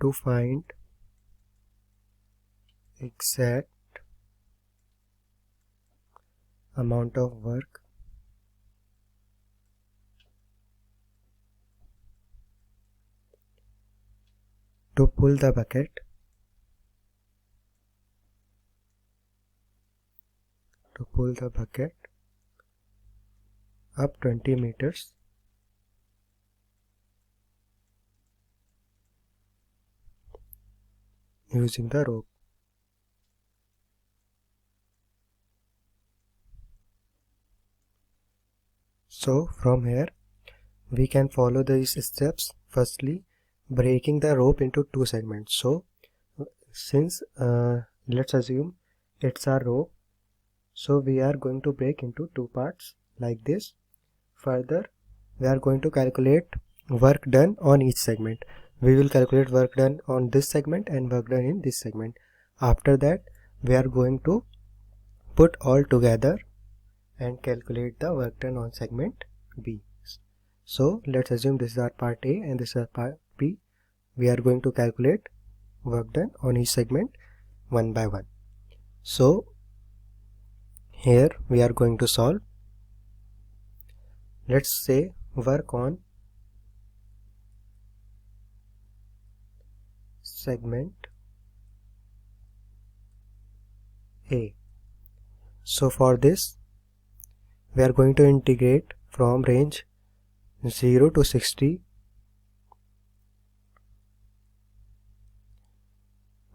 to find exact amount of work to pull the bucket up 20 meters using the rope. So from here we can follow these steps. Firstly, breaking the rope into two segments. So since let's assume it's our rope, so we are going to break into two parts like this. Further, we are going to calculate work done on each segment. We will calculate work done on this segment and work done in this segment. After that, we are going to put all together and calculate the work done on segment B. So let's assume this is our part A and this is our part B. We are going to calculate work done on each segment one by one. So here we are going to solve. Let's say work on segment A. So for this we are going to integrate from range 0 to 60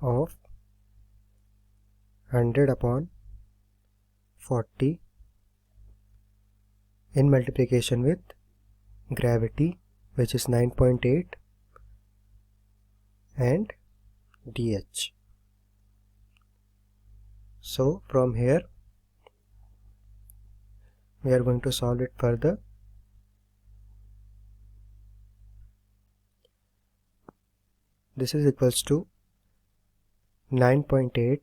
of 100 upon 40 in multiplication with gravity, which is 9.8, and dH. So from here we are going to solve it further. This is equals to 9.8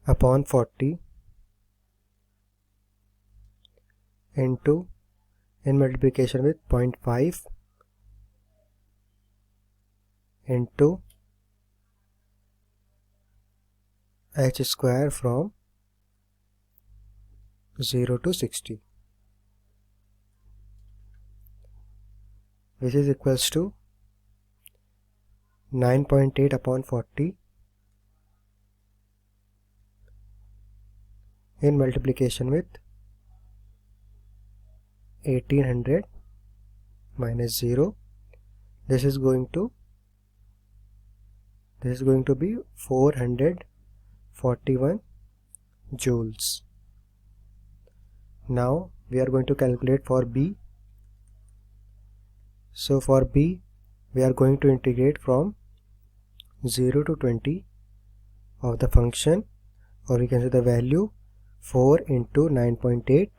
upon 40 into in multiplication with 0.5 into h square from 0 to 60, which is equals to 9.8 upon 40 in multiplication with 1800 minus 0. This is going to be 441 joules. Now we are going to calculate for B. So for B we are going to integrate from 0 to 20 of the function, or we can say the value 4 into 9.8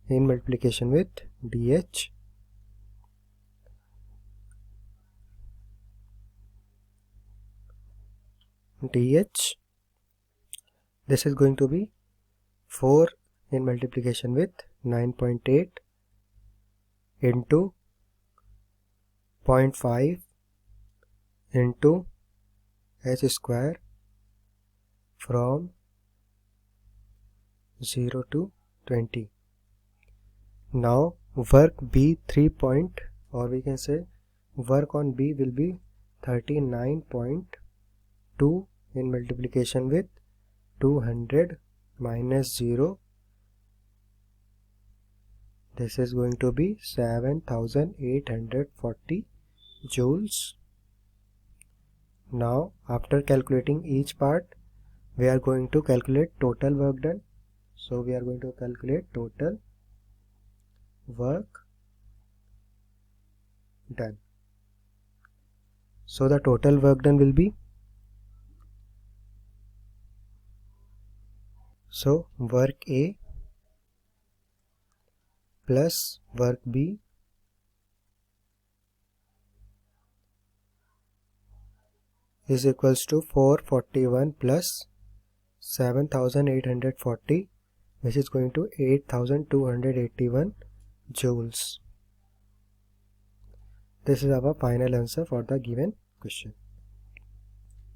in multiplication with dH. This is going to be 4 in multiplication with 9.8 into 0.5 into h square from 0 to 20. Now work B 3 point, or we can say work on B will be 39.2 in multiplication with 200 minus 0. This is going to be 7840 joules. Now after calculating each part, we are going to calculate total work done. So we are going to calculate total work done. So the total work done will be, so work A plus work B is equals to 441 plus 7840, which is going to 8281 joules. This is our final answer for the given question.